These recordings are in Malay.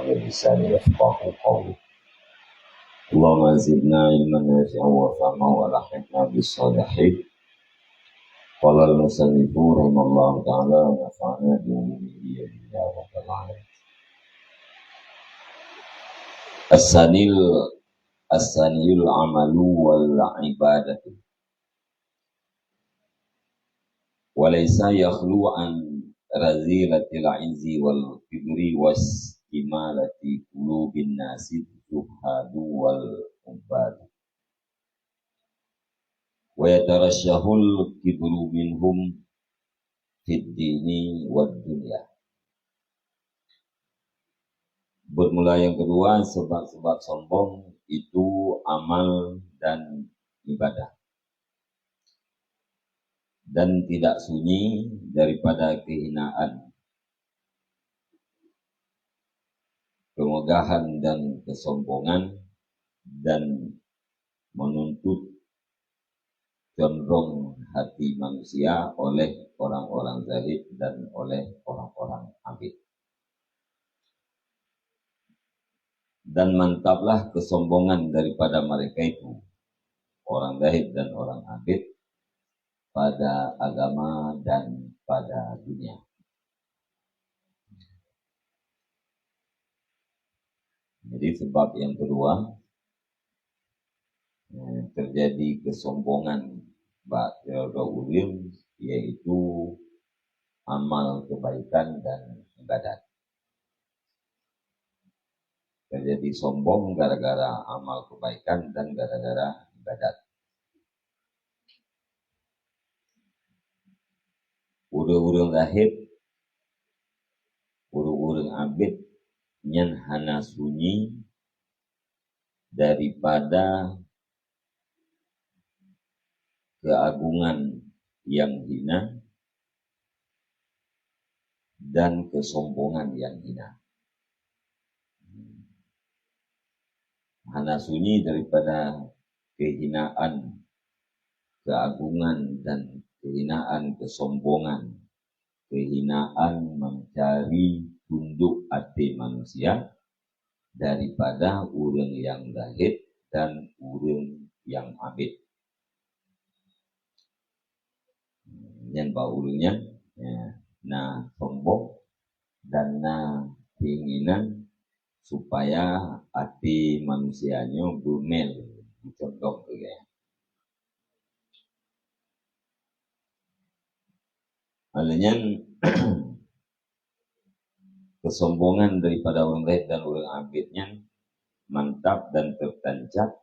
بلساني يفقهوا قولي اللهم زدنا علما نافعا وفهما والحقنا بالصالحين. قال المصنف رحمه الله تعالى ونفعنا بعلومه يا رب العالمين. الثاني العمل والعبادة وليس يخلو عن رذيلة العز والكبر واستمالة قلوب الناس الزهاد والعباد ويترشح الكبر منهم في الدين والدنيا. Bermula yang kedua, sebab-sebab sombong itu amal dan ibadah, dan tidak sunyi daripada kehinaan, kemegahan dan kesombongan, dan menuntut condong hati manusia oleh orang-orang zahid dan oleh orang-orang abid. Dan mantaplah kesombongan daripada mereka itu, orang zahid dan orang abid, pada agama dan pada dunia. Jadi sebab yang kedua, terjadi kesombongan ba'da ulil, yaitu amal kebaikan dan ibadat. Terjadi sombong gara-gara amal kebaikan dan gara-gara ibadat. Urang-urang zahid, urang-urang abid nyan hana sunyi daripada keagungan yang hina dan kesombongan yang hina. Hana sunyi daripada kehinaan, keagungan dan kehinaan, kesombongan, kehinaan mencari tunduk hati manusia daripada urang yang zahid dan urang yang abid. Yang baurnya na sombong dan na keinginan supaya hati manusianya bumel dicondong ke ya. Alanya kesombongan daripada orang zahid dan orang abidnya mantap dan tertancap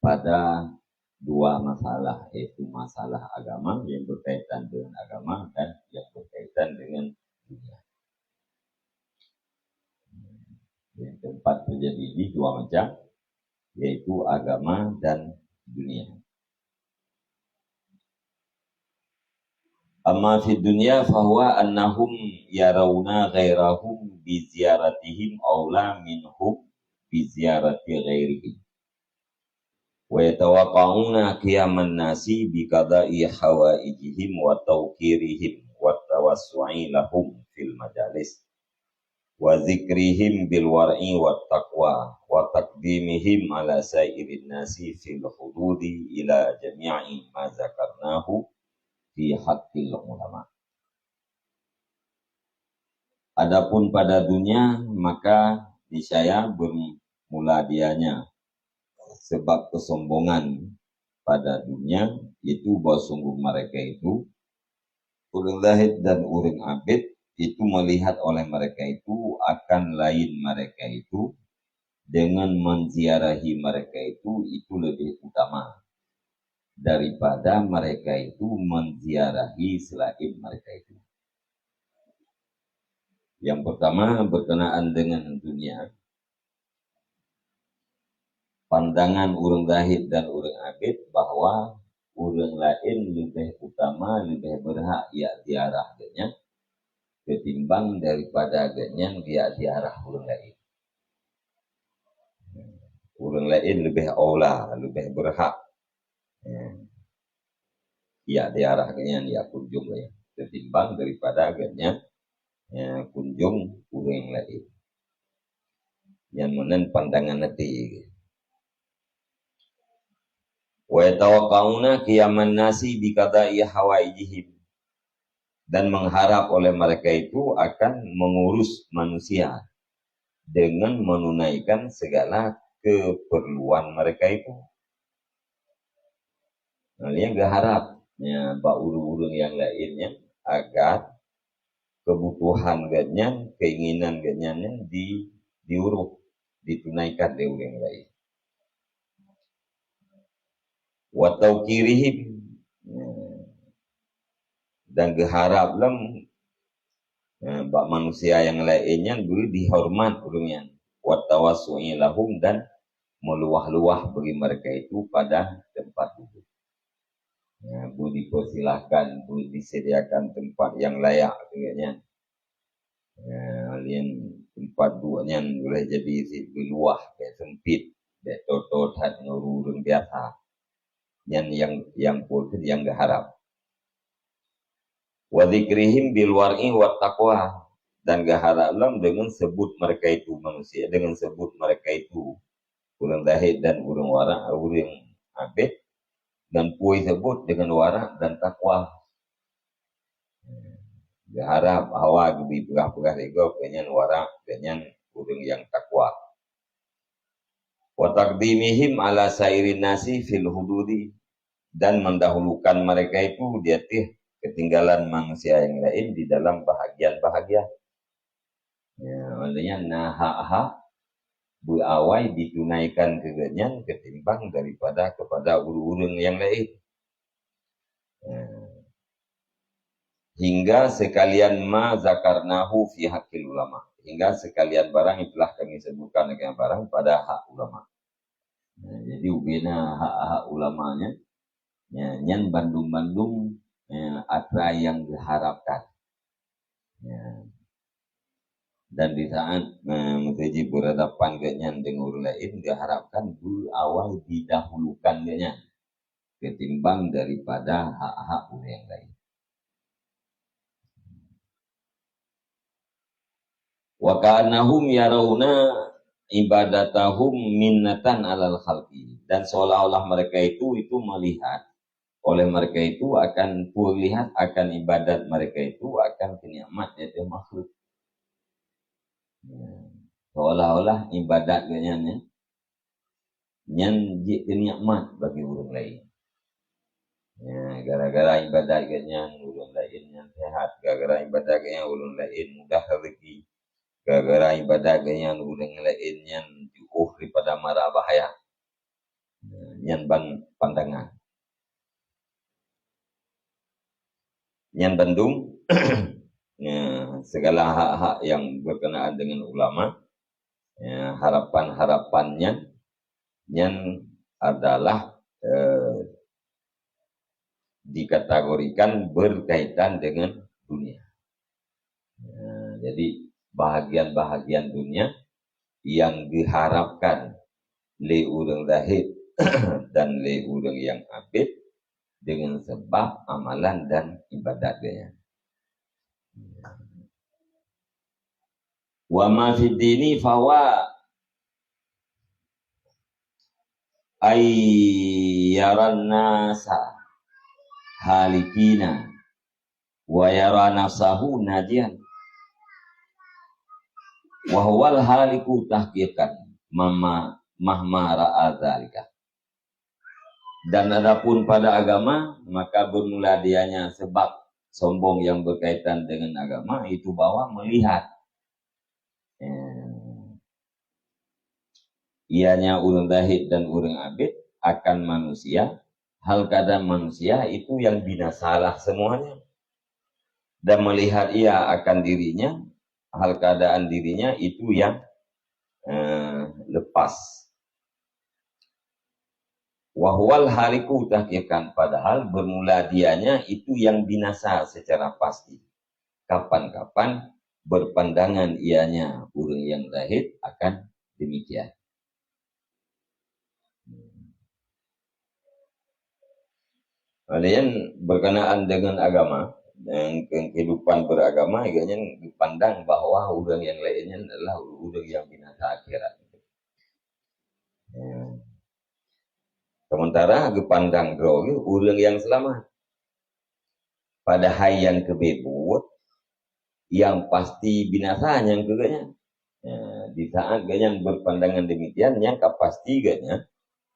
pada dua masalah, yaitu masalah agama yang berkaitan dengan agama dan yang berkaitan dengan dunia. Yang keempat terjadi di dua macam, yaitu agama dan dunia. Amma fi dunya fahuwa annahum yarawna ghairahum bi ziyaratihim aula minhum bi ziyarati ghairihim wa yatawaqqa'una qiyaman nasi bi qada'i hawaijihim wa tawqirihim wa tawassu'i lahum fil majalis wa zikrihim bil war'i wat taqwa wa taqdimihim ala sa'irin nasi fil hududi ila jami'i ma zakarnahu fi haqqil ulama. Adapun pada dunia, maka niscaya bermula dianya sebab kesombongan pada dunia, itu bahwa sungguh mereka itu urang zahid dan urang abid itu melihat oleh mereka itu akan lain mereka itu dengan menziarahi mereka itu lebih utama daripada mereka itu menziarahi selain mereka itu. Yang pertama berkenaan dengan dunia, pandangan urang zahid dan urang abid bahwa urang lain lebih utama, lebih berhak ya ziarah dennya ketimbang daripada genyan dia ziarah urang lain. Urang lain lebih aula, lebih berhak ya ziarah genyan ya kunjung ya ketimbang daripada genyan kunjung urang lain. Yang pandangan hati. Wa yatawaqqauna qiyaman nasi biqada'i hawaijihim, dan mengharap oleh mereka itu akan mengurus manusia dengan menunaikan segala keperluan mereka itu. Nah, yang berharap ya urung-urung yang lainnya agar kebutuhan ganyan, keinginan ganyannya diurus, ditunaikan oleh orang lain. Wa tauqirihim, dan berharap bak manusia yang lainnya dulu dihormat urungnya. Wa tawassu'i lahum, dan meluah-luah bagi mereka itu pada tempat duduk. Ya, bu dipersilahkan, bu disediakan tempat yang layak dengannya. Ya, kalian tempat duanya boleh jadi luah, kayak sempit, kayak totot hat ngurung biasa. Yang pun yang berharap. Wa dzikrihim bil war'i wat taqwa, dan berharaplah dengan sebut mereka itu manusia, dengan sebut mereka itu urang dahid dan urang wara, urang abid, dan puai sebut dengan wara dan takwa. Berharap hawa gibi pegah-pegah ego kenyan wara, kenyan urang yang takwa. Wa taqdimihim ala sairin nasi fil hududi, dan mendahulukan mereka itu di atas ketinggalan manusia yang lain di dalam bahagian-bahagian. Ya, maksudnya naha bu awai ditunaikan kegenyan ketimbang daripada kepada urung-urung yang lain. Ya. Hingga sekalian ma zakarnahu fi haqqil ulama, hingga sekalian barang yang telah kami sebutkan dengan barang pada hak ulama. Nah, jadi ubina hak ulamanya, ya, nyan bandung-bandung ya, atra yang diharapkan. Ya. Dan di saat mutaji berhadapan dengan orang lain, diharapkan dulu awal didahulukan dengan ketimbang daripada hak-hak orang yang lain. Wa ka'annahum yarawna ibadatahum minnatan alal khalqi, dan seolah-olah mereka itu melihat oleh mereka itu akan melihat akan ibadat mereka itu akan kenikmat yaitu makhluk. Seolah-olah ibadat ganyan kenikmat bagi orang lain. Ya, gara-gara ibadat ganyan orang lain yang sehat, gara-gara ibadat ganyan orang lain mudah rezeki, gara-gara ibadat ganyan orang lain yang jauh daripada mara bahaya. Yang pandangan. Yang bandung ya, segala hak-hak yang berkenaan dengan ulama, ya, harapan-harapannya yang adalah dikategorikan berkaitan dengan dunia. Ya, jadi bahagian-bahagian dunia yang diharapkan oleh orang zahid dan oleh orang yang abid dengan sebab amalan dan ibadatnya. Wa ma fid dini fawa ayyaran nasa halikina wa yara nafsahu najian wa huwal haliku tahqiqan mahma ra'a dzalika. Dan adapun pada agama, maka bermula dianya sebab sombong yang berkaitan dengan agama itu bahwa melihat ianya urang zahid dan urang abid akan manusia, hal keadaan manusia itu yang binasalah semuanya, dan melihat ia akan dirinya, hal keadaan dirinya itu yang lepas. Wahwal haliku tahqiqan, padahal bermula dianya itu yang binasa secara pasti. Kapan-kapan berpandangan ianya urang yang zahid akan demikian. Kalian berkenaan dengan agama, dan kehidupan beragama, kalian dipandang bahwa orang yang lainnya adalah orang yang binasa akhirat. Sementara kepandang drogi orang yang selamat. Pada yang kebebut yang pasti binasa yang keganya. Di saat ganyan berpandangan demikian, yang pasti ganya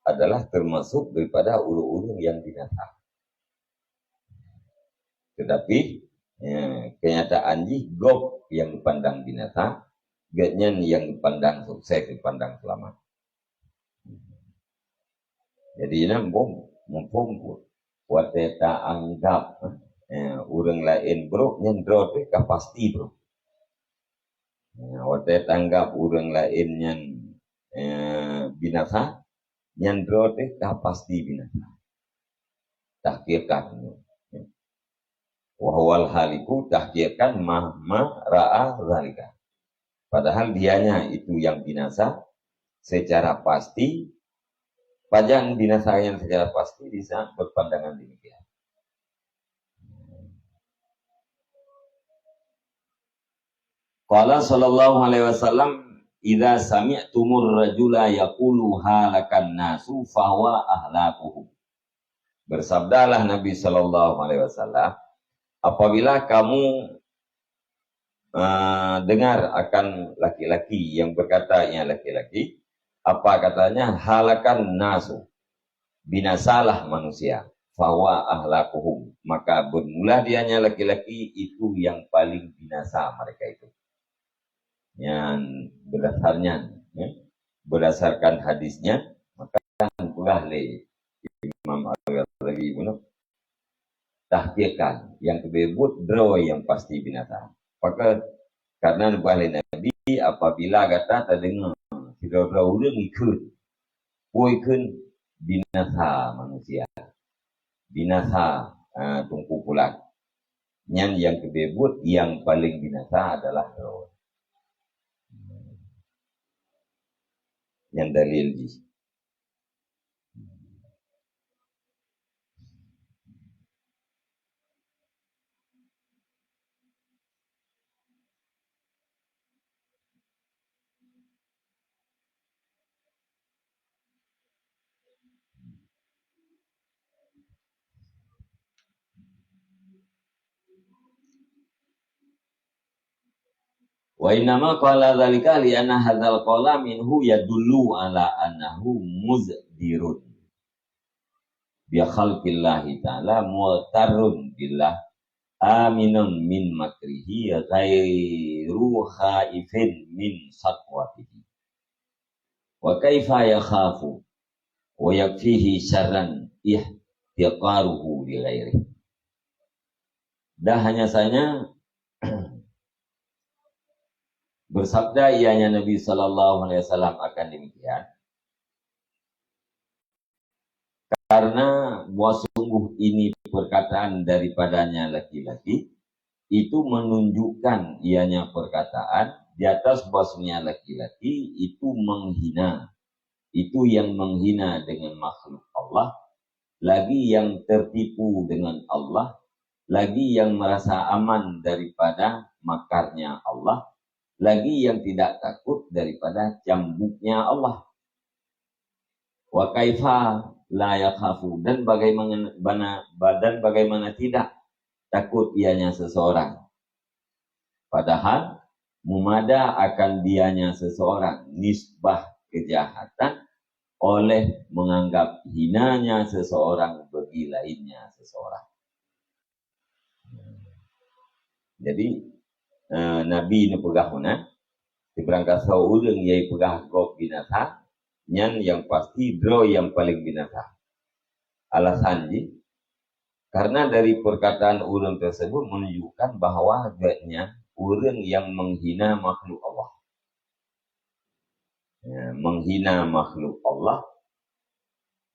adalah termasuk daripada ulu-ulu yang binasa. Tetapi kenyataan gop yang dipandang binasa, ganyan yang dipandang sukses, dipandang selamat. Jadi ini mumpung wateta anggap orang lain bro, nyendro mereka pasti bro. Wateta anggap orang lain yang binasa, nyendro mereka pasti binasa. Tahkirkan. Wahwal haliku tahkirkan mahma ra'a zalika. Padahal dianya itu yang binasa secara pasti. Pajang binasa yang secara pasti bisa berpandangan demikian. Qala sallallahu alaihi wasallam, "Idza sami'tumur rajula yaqulu halakan nasu fahuwa ahlakuhum." Bersabdalah Nabi sallallahu alaihi wasallam, apabila kamu dengar akan laki-laki yang berkata ya laki-laki, apa katanya? Halakan nasu, binasalah manusia, fawa ahlakuhum, maka bermula dianya laki-laki itu yang paling binasa mereka itu. Yang berdasarkan hadisnya, maka pula Imam Al-Ghazali bunuh tahkirkan yang kebebut draw yang pasti binasa. Maka karena Nabi apabila kata terdengar tidak orang ikut binasa manusia, binasa tungkupulan. Yang kebebut yang paling binasa adalah roh. Yang dalil di wa innama qala dzalika li anna hadzal qala minhu yadullu ala annahu muzdirun bi khalqillahi ta'ala mu'tarun billah aminun min makrihi ghairu khaifin min satwatihi wa kaifa yakhafu wa yakfihi syarran ihtiqaruhu li ghairihi. Dah hanya saja bersabda ianya Nabi sallallahu alaihi wasallam akan demikian karena bahwa sungguh ini perkataan daripadanya laki-laki itu menunjukkan ianya perkataan di atas bahwasanya laki-laki itu menghina, itu yang menghina dengan makhluk Allah, lagi yang tertipu dengan Allah, lagi yang merasa aman daripada makarnya Allah, lagi yang tidak takut daripada cambuknya Allah. Wa kaifa la yakhafu, dan bagaimana tidak takut ianya seseorang. Padahal mumada akan dianya seseorang nisbah kejahatan oleh menganggap hinanya seseorang bagi lainnya seseorang. Jadi Nabi ni pegahuna diberangkat seorang yang pegah gop binasa nyan yang pasti draw yang paling binasa. Alasannya karena dari perkataan orang tersebut menunjukkan bahwa agaknya orang yang menghina makhluk Allah, menghina makhluk Allah,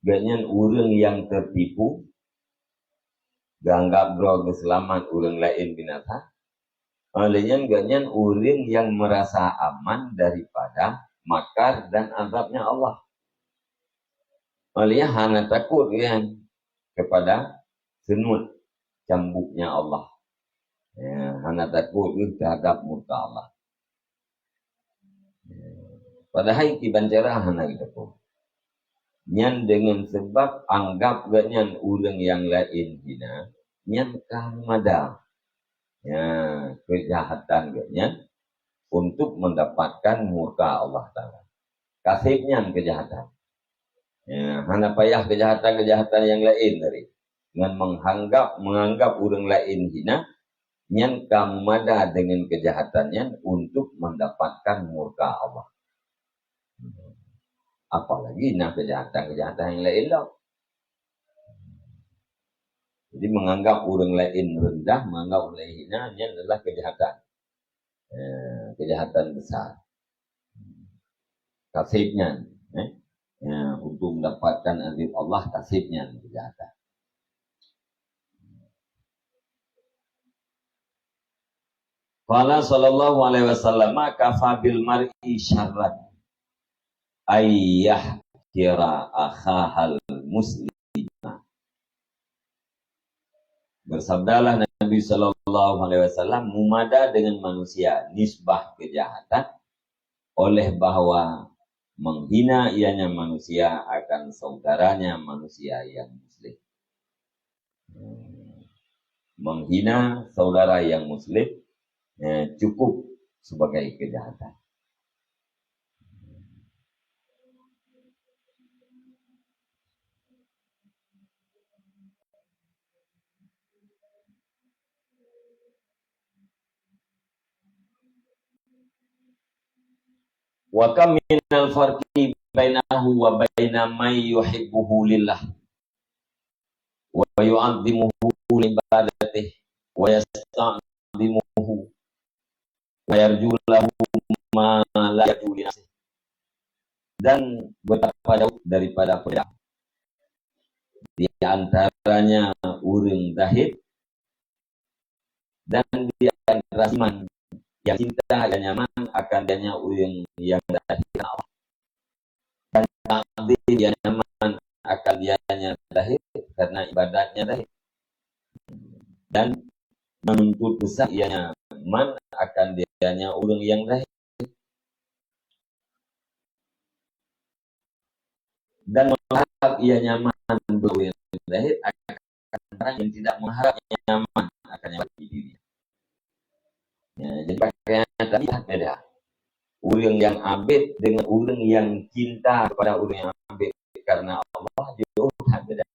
agaknya orang yang tertipu, ganggap draw keselamat orang lain binasa. Olehnya ganyan orang yang merasa aman daripada makar dan azabnya Allah. Olehnya hanya takut kan kepada senut cambuknya Allah. Hanya takut terhadap murka Allah. Padahal kiban cara hanya takut. Nyan dengan sebab anggap ganyan orang yang lain hina, nyan kamada. Ya, kejahatan ganyan untuk mendapatkan murka Allah Ta'ala. Kasihnya kejahatan. Ya, hana payah kejahatan-kejahatan yang lain dari. Dengan menganggap orang lain hina, nyan kamada dengan kejahatannya untuk mendapatkan murka Allah. Apalagi nah kejahatan-kejahatan yang lain lah. Jadi menganggap orang lain rendah, menganggap orang lain hina, ini adalah kejahatan. Kejahatan besar. Kasibnya. Untuk mendapatkan azab Allah, kasibnya kejahatan. Qala sallallahu alaihi wasallam, kafa bil mar'i syarran ayyah kira akhahal muslim. Bersabdalah Nabi Sallallahu Alaihi Wasallam, mumada dengan manusia nisbah kejahatan oleh bahwa menghina ianya manusia akan saudaranya manusia yang muslim. Menghina saudara yang muslim cukup sebagai kejahatan. Wa kam minal farqi bainahu wa baina may yuhibbuhu lillah wa yu'azzimuhu li ibadatihi wa yasta'zimuhu wa yarju lahu ma la yarju li nafsihi. Dan betapa jauh daripada perbedaan di antaranya orang zahid dan di antara iman yang cinta dan nyaman akan adanya orang yang zahid Allah, dan takdir yang nyaman akan dianya zahid karena ibadatnya zahid, dan menuntut besar ia nyaman akan dianya orang yang zahid, dan mengharap ia nyaman berorang yang zahid akan orang yang tidak mengharap nyaman akan nyaman diri. Jadi pakaian tadi beda. Orang yang abid dengan orang yang cinta kepada orang yang abid karena Allah jauh beda.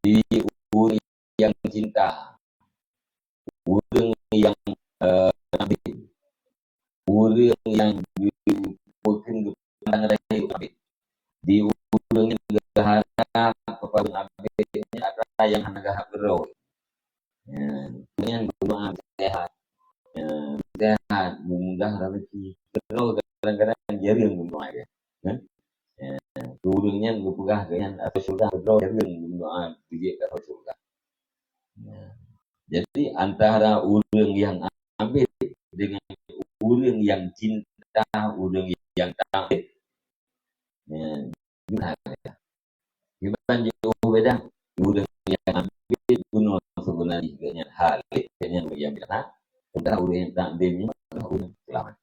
Di orang yang cinta, orang yang abid, orang yang bukan kepada abid, di orang yang berharap kepada abidnya adalah yang hendak berdoa. Yang berdoa sehat, sehat, mudah rezeki. Berdoa kadang-kadang jari yang berdoa ya. Turunnya berpegah dengan atau surga berdoa jari yang berdoa bijak atau surga. Jadi antara orang yang abid dengan orang yang cinta, orang yang takut, gimana jauh beda. Orang yang abid kuno sebenarnya dengan halik dengan yang beda. Sementara orang yang takdirnya adalah orang selamat.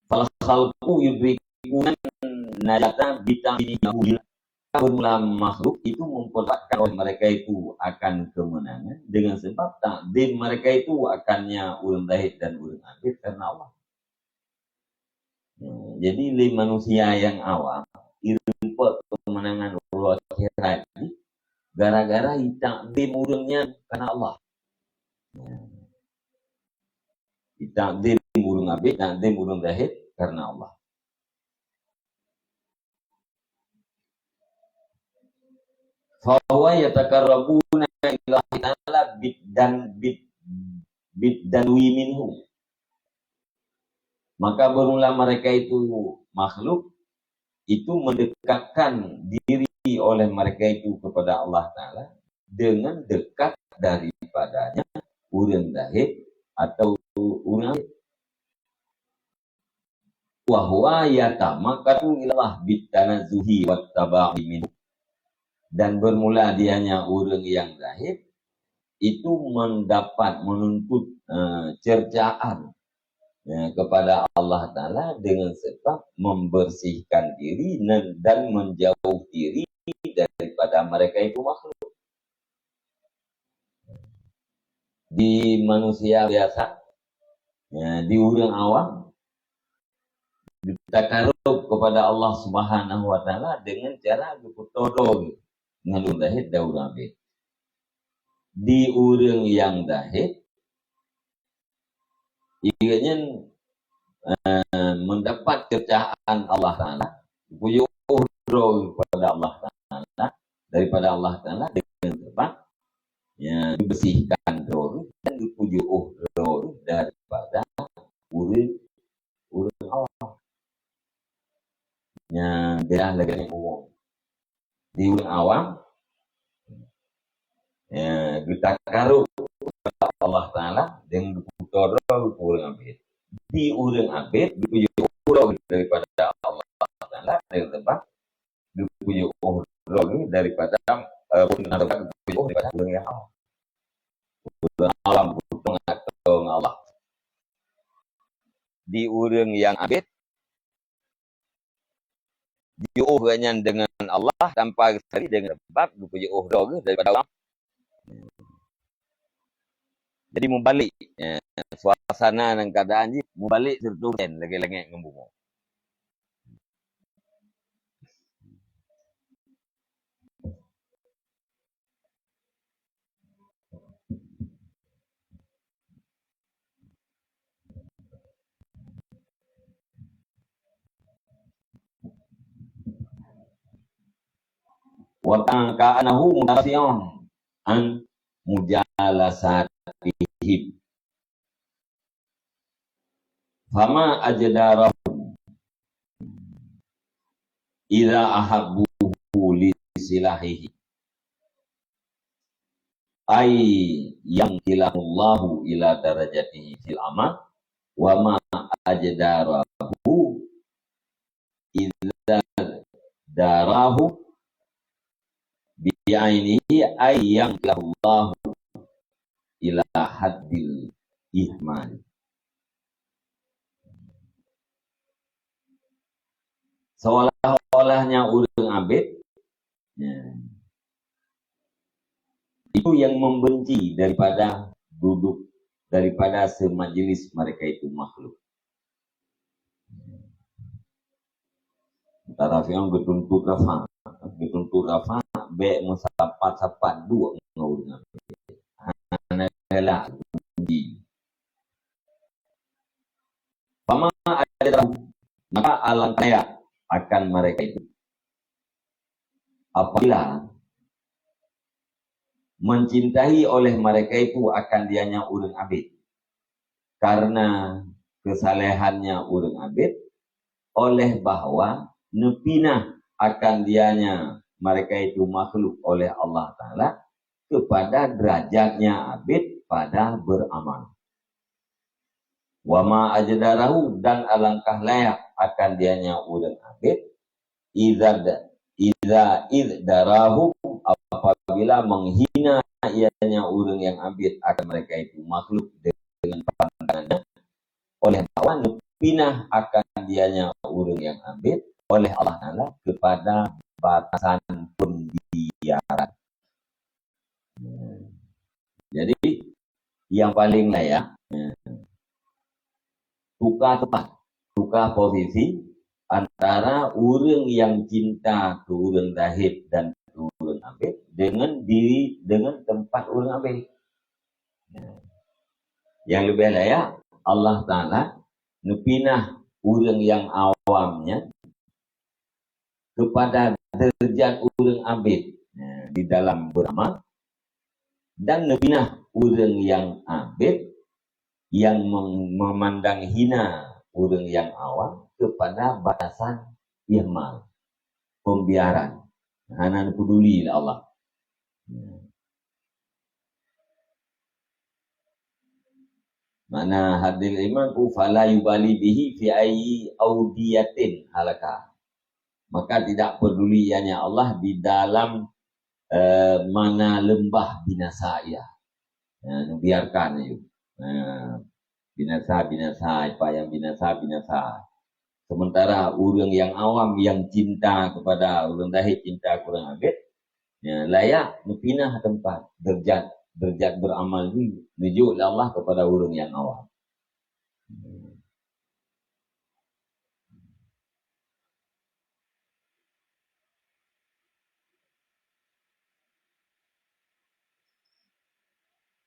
Fal khalqu yudrikunan najata bitaminihi. Bermula makhluk itu memperlihatkan oleh mereka itu akan kemenangan dengan sebab takdir mereka itu akannya ulun zahid dan ulun abid karena Allah. Jadi manusia yang awam irempat kemenangan Allah akhirat ini gara-gara takdir ulunnya karena Allah. Takdir ulun abid, takdir ulun zahid karena Allah. Fahuwa yatakarrabuna ilahi ta'ala biddanwi minhu. Maka bermula mereka itu makhluk itu mendekatkan diri oleh mereka itu kepada Allah Ta'ala dengan dekat daripadanya urang dahib atau urang wa huwa yatamakatu ilallah bitanazzuhi wattaba'i min, dan bermula dianya urang yang dahib itu menuntut cercaan kepada Allah Ta'ala dengan sebab membersihkan diri dan menjauh diri daripada mereka itu makhluk. Di manusia biasa, di urang awam, takarub kepada Allah Subhanahu wa Ta'ala dengan cara diputodol ngalun dahid daurang abid. Di urang yang dahid ianya mendapat cercaan Allah Ta'ala, punya uhdro kepada Allah Ta'ala, daripada Allah Ta'ala dengan sebab dibersihkan doa dan dipuji uhdro daripada urang Allah. Yang dia lagi umum di urang awam, kita karuk kepada Allah Ta'ala dengan dipuji urang abid. Di urang abid dipuji uhdro daripada Allah Ta'ala dengan sebab dipuji uhdro daripada urang yang awam. Urang awam mengatong Allah. Di urang yang abid diuhnya dengan Allah tanpa sekali dengan sebab dipuji uhdro daripada Allah. Jadi membalik suasana dan keadaan ni membalik sertukan lagi-lagi ngembung. Wa ka'anahu mutasiyan an mujalasatihim fama ajdarahum idza ahabbuhu li silahihi ay yanqilahullahu ila darajatihi fil amal wa ma ajdarahu idza darahu bi'ainihi ay yanqilahullahu ila haddil ihmal. Seolah-olahnya urang abid itu yang membenci daripada duduk daripada semajelis mereka itu makhluk. Tarafian getuntut rafa be musapat dua ngurang abid. Analah benci. Pama ada maka alangkah akan mereka itu apabila mencintai oleh mereka itu akan dianya urang abid karena kesalehannya urang abid oleh bahwa nepinah akan dianya mereka itu makhluk oleh Allah Ta'ala kepada derajatnya abid pada beramal. Wama ajdarahu dan alangkah layak akan dianya urang abid idza iddarahu apabila menghina ianya urang yang abid akan mereka itu makhluk dengan pandangannya oleh bahwa nepinah akan dianya urang yang abid oleh Allah Ta'ala kepada batasan pembiaran. Jadi yang paling layak tukar posisi antara urang yang cinta ke urang dahib dan ke urang abid dengan tempat urang abid. Yang lebih layak Allah Ta'ala nepinah urang yang awamnya kepada derajat urang abid di dalam beramal dan nepinah urang yang abid yang memandang hina urang yang awam kepada batasan ihmal, pembiaran. Hanan peduli Allah. Mana hadil iman fala yubali bihi fi ayyi audiyatin halaka. Maka tidak peduli ianya Allah di dalam mana lembah binasa ia. Biarkan itu. Binasa apa yang binasa. Sementara orang yang awam yang cinta kepada orang dahik cinta kurang agak, layak pindah tempat derajat beramal ini menuju Allah kepada orang yang awam.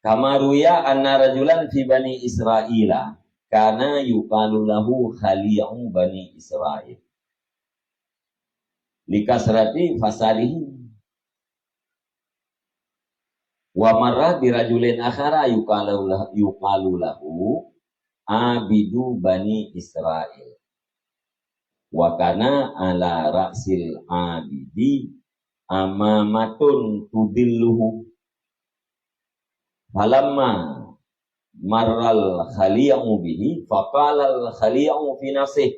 Kamaruya anna rajulan fi bani Israila karena yuqalu lahu khali'u bani Israil likasrati fasalihi wa marra bi rajulin akhara yuqalu lahu abidu bani Israil wa kana ala ra'sil abidi amamatun tudilluhu falamma marral khali'u bihi faqala al khali'u fi nafsihi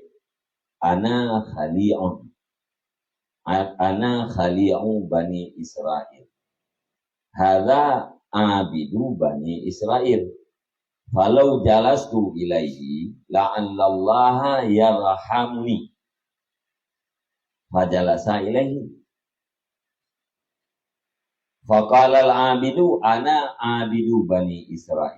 ana khali'u bani Israil hadza abidu bani Israil falau jalastu ilaihi la'allallaha yarhamuni fajalasa ilaihi faqala al abidu ana abidu bani Israil